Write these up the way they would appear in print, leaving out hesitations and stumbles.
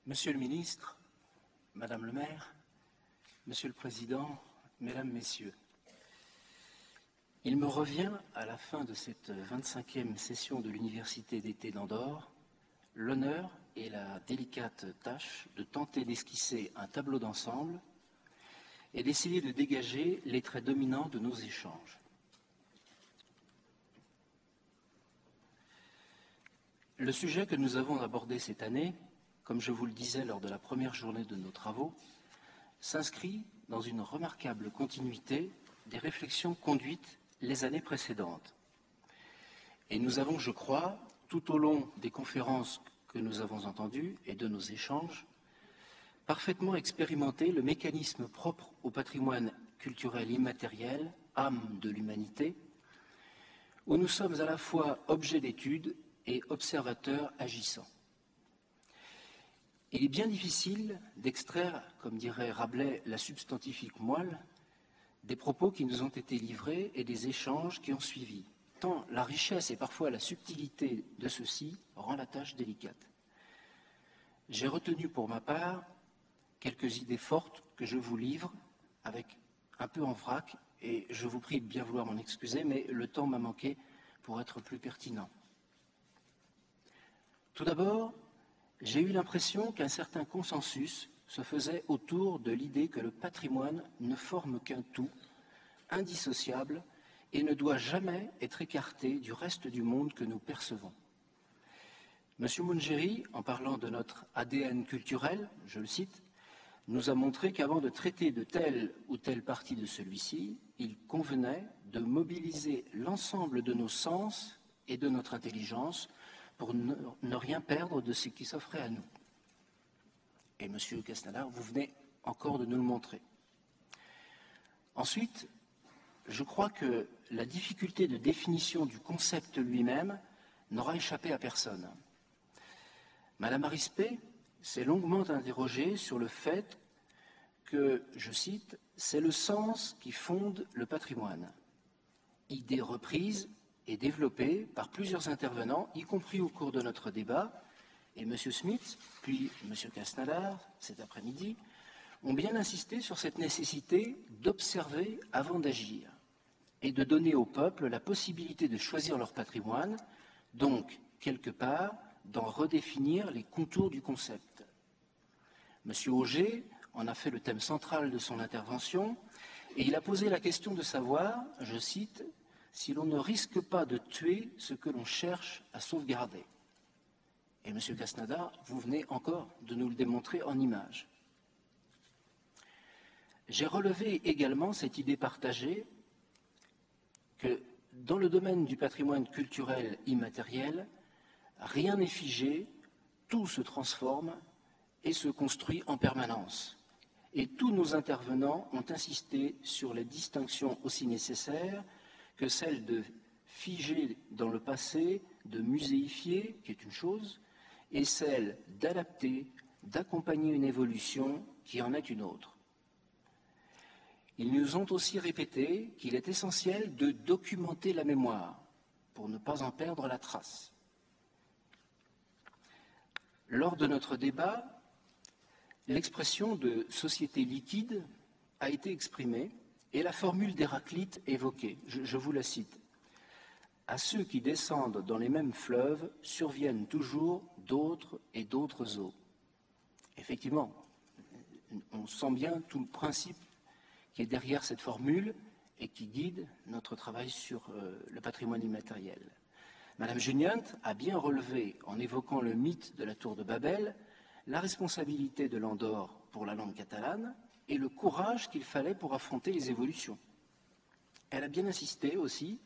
Monsieur le ministre, Madame le maire, Monsieur le Président, Mesdames, Messieurs, il me revient, à la fin de cette 25e session de l'Université d'été d'Andorre, l'honneur et la délicate tâche de tenter d'esquisser un tableau d'ensemble et d'essayer de dégager les traits dominants de nos échanges. Le sujet que nous avons abordé cette année, comme je vous le disais lors de la première journée de nos travaux, s'inscrit dans une remarquable continuité des réflexions conduites les années précédentes. Et nous avons, je crois, tout au long des conférences que nous avons entendues et de nos échanges, parfaitement expérimenté le mécanisme propre au patrimoine culturel immatériel, âme de l'humanité, où nous sommes à la fois objet d'étude et observateurs agissants. Il est bien difficile d'extraire, comme dirait Rabelais, la substantifique moelle des propos qui nous ont été livrés et des échanges qui ont suivi, tant la richesse et parfois la subtilité de ceux-ci rend la tâche délicate. J'ai retenu pour ma part quelques idées fortes que je vous livre avec un peu en vrac, et je vous prie de bien vouloir m'en excuser, mais le temps m'a manqué pour être plus pertinent. Tout d'abord, j'ai eu l'impression qu'un certain consensus se faisait autour de l'idée que le patrimoine ne forme qu'un tout, indissociable, et ne doit jamais être écarté du reste du monde que nous percevons. M. Moungeri, en parlant de notre ADN culturel, je le cite, nous a montré qu'avant de traiter de telle ou telle partie de celui-ci, il convenait de mobiliser l'ensemble de nos sens et de notre intelligence pour ne rien perdre de ce qui s'offrait à nous. Et M. Casnadar, vous venez encore de nous le montrer. Ensuite, je crois que la difficulté de définition du concept lui-même n'aura échappé à personne. Madame Arispé s'est longuement interrogée sur le fait que, je cite, « c'est le sens qui fonde le patrimoine ». Idée reprise et développée par plusieurs intervenants, y compris au cours de notre débat, et M. Smith, puis M. Casnadar, cet après-midi, ont bien insisté sur cette nécessité d'observer avant d'agir et de donner au peuple la possibilité de choisir leur patrimoine, donc, quelque part, d'en redéfinir les contours du concept. M. Auger en a fait le thème central de son intervention et il a posé la question de savoir, je cite, « si l'on ne risque pas de tuer ce que l'on cherche à sauvegarder ». Et M. Casnadar, vous venez encore de nous le démontrer en images. J'ai relevé également cette idée partagée que dans le domaine du patrimoine culturel immatériel, rien n'est figé, tout se transforme et se construit en permanence. Et tous nos intervenants ont insisté sur les distinctions aussi nécessaires que celle de figer dans le passé, de muséifier, qui est une chose, et celle d'adapter, d'accompagner une évolution qui en est une autre. Ils nous ont aussi répété qu'il est essentiel de documenter la mémoire pour ne pas en perdre la trace. Lors de notre débat, l'expression de société liquide a été exprimée et la formule d'Héraclite évoquée. Je vous la cite. « À ceux qui descendent dans les mêmes fleuves surviennent toujours d'autres et d'autres eaux. » Effectivement, on sent bien tout le principe qui est derrière cette formule et qui guide notre travail sur le patrimoine immatériel. Madame Jugnant a bien relevé, en évoquant le mythe de la tour de Babel, la responsabilité de l'Andorre pour la langue catalane et le courage qu'il fallait pour affronter les évolutions. Elle a bien insisté aussi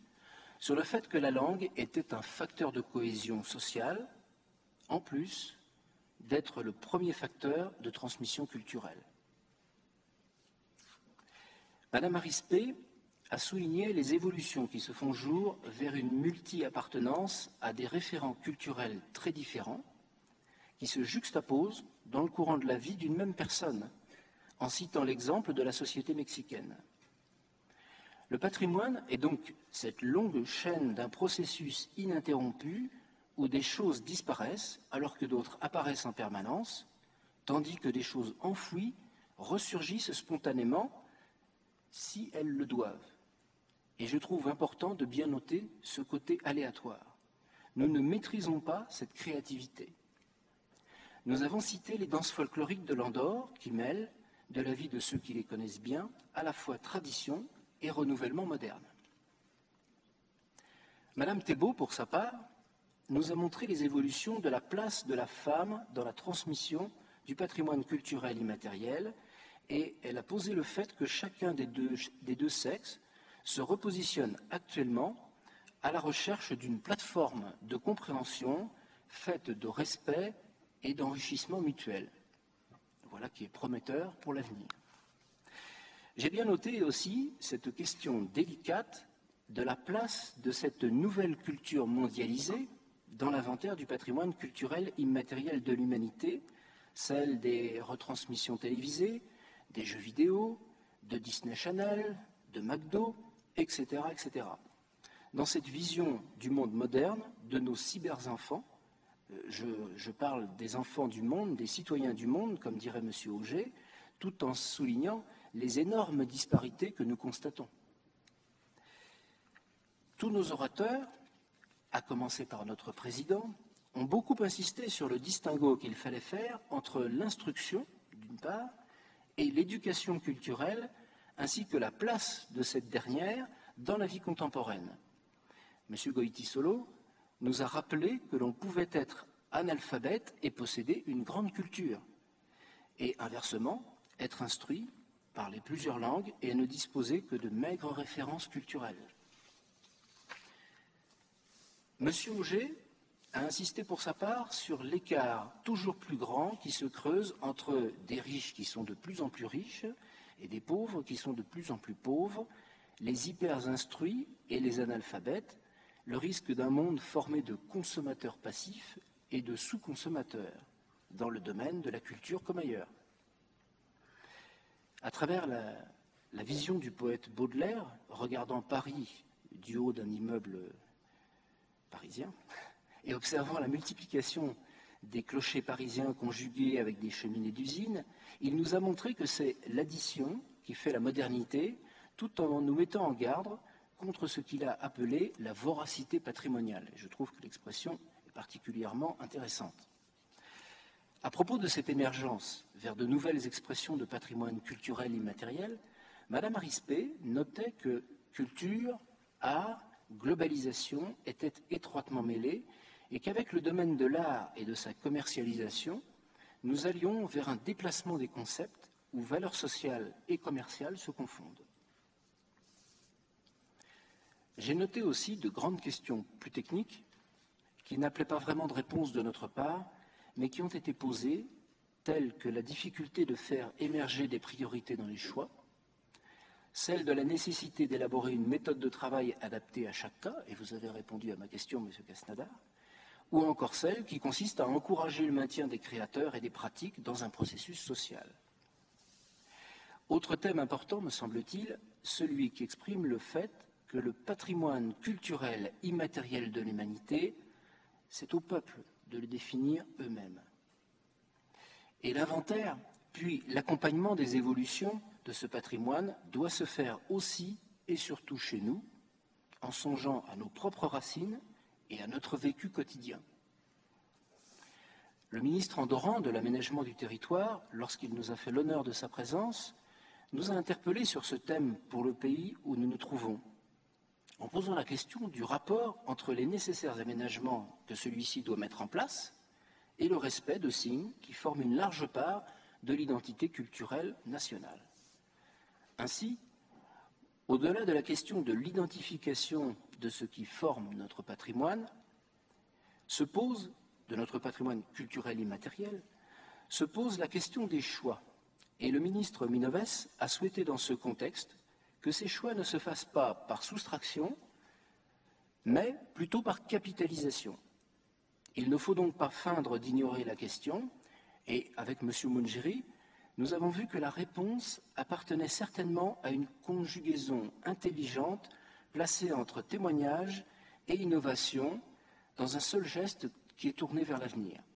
sur le fait que la langue était un facteur de cohésion sociale, en plus d'être le premier facteur de transmission culturelle. Madame Arispé a souligné les évolutions qui se font jour vers une multi-appartenance à des référents culturels très différents qui se juxtaposent dans le courant de la vie d'une même personne, en citant l'exemple de la société mexicaine. Le patrimoine est donc cette longue chaîne d'un processus ininterrompu où des choses disparaissent alors que d'autres apparaissent en permanence tandis que des choses enfouies ressurgissent spontanément si elles le doivent. Et je trouve important de bien noter ce côté aléatoire. Nous ne maîtrisons pas cette créativité. Nous avons cité les danses folkloriques de l'Andorre qui mêlent, de l'avis de ceux qui les connaissent bien, à la fois tradition et renouvellement moderne. Madame Thébault, pour sa part, nous a montré les évolutions de la place de la femme dans la transmission du patrimoine culturel immatériel et elle a posé le fait que chacun des deux sexes se repositionne actuellement à la recherche d'une plateforme de compréhension faite de respect et d'enrichissement mutuel. Voilà qui est prometteur pour l'avenir. J'ai bien noté aussi cette question délicate de la place de cette nouvelle culture mondialisée dans l'inventaire du patrimoine culturel immatériel de l'humanité, celle des retransmissions télévisées, des jeux vidéo, de Disney Channel, de McDo, etc., etc. Dans cette vision du monde moderne, de nos cyberenfants, je parle des enfants du monde, des citoyens du monde, comme dirait M. Auger, tout en soulignant les énormes disparités que nous constatons. Tous nos orateurs, à commencer par notre président, ont beaucoup insisté sur le distinguo qu'il fallait faire entre l'instruction, d'une part, et l'éducation culturelle, ainsi que la place de cette dernière dans la vie contemporaine. M. Goïti-Solo nous a rappelé que l'on pouvait être analphabète et posséder une grande culture, et inversement, être instruit, parler plusieurs langues et ne disposer que de maigres références culturelles. M. Auger a insisté pour sa part sur l'écart toujours plus grand qui se creuse entre des riches qui sont de plus en plus riches et des pauvres qui sont de plus en plus pauvres, les hyper-instruits et les analphabètes, le risque d'un monde formé de consommateurs passifs et de sous-consommateurs, dans le domaine de la culture comme ailleurs. À travers la vision du poète Baudelaire, regardant Paris du haut d'un immeuble parisien, et observant la multiplication des clochers parisiens conjugués avec des cheminées d'usines, il nous a montré que c'est l'addition qui fait la modernité, tout en nous mettant en garde contre ce qu'il a appelé la voracité patrimoniale. Et je trouve que l'expression est particulièrement intéressante. À propos de cette émergence vers de nouvelles expressions de patrimoine culturel immatériel, Madame Arispé notait que culture, art, globalisation étaient étroitement mêlés et qu'avec le domaine de l'art et de sa commercialisation, nous allions vers un déplacement des concepts où valeurs sociales et commerciales se confondent. J'ai noté aussi de grandes questions plus techniques qui n'appelaient pas vraiment de réponse de notre part, mais qui ont été posées, telles que la difficulté de faire émerger des priorités dans les choix, celle de la nécessité d'élaborer une méthode de travail adaptée à chaque cas, et vous avez répondu à ma question, M. Casnadar, ou encore celle qui consiste à encourager le maintien des créateurs et des pratiques dans un processus social. Autre thème important, me semble-t-il, celui qui exprime le fait que le patrimoine culturel immatériel de l'humanité, c'est au peuple de le définir eux-mêmes. Et l'inventaire, puis l'accompagnement des évolutions de ce patrimoine doit se faire aussi et surtout chez nous, en songeant à nos propres racines et à notre vécu quotidien. Le ministre andorran de l'aménagement du territoire, lorsqu'il nous a fait l'honneur de sa présence, nous a interpellés sur ce thème pour le pays où nous nous trouvons, en posant la question du rapport entre les nécessaires aménagements que celui-ci doit mettre en place et le respect de signes qui forment une large part de l'identité culturelle nationale. Ainsi, au-delà de la question de l'identification de ce qui forme notre patrimoine, de notre patrimoine culturel immatériel, se pose la question des choix. Et le ministre Minoves a souhaité dans ce contexte que ces choix ne se fassent pas par soustraction, mais plutôt par capitalisation. Il ne faut donc pas feindre d'ignorer la question, et avec M. Moungiri, nous avons vu que la réponse appartenait certainement à une conjugaison intelligente placée entre témoignage et innovation dans un seul geste qui est tourné vers l'avenir.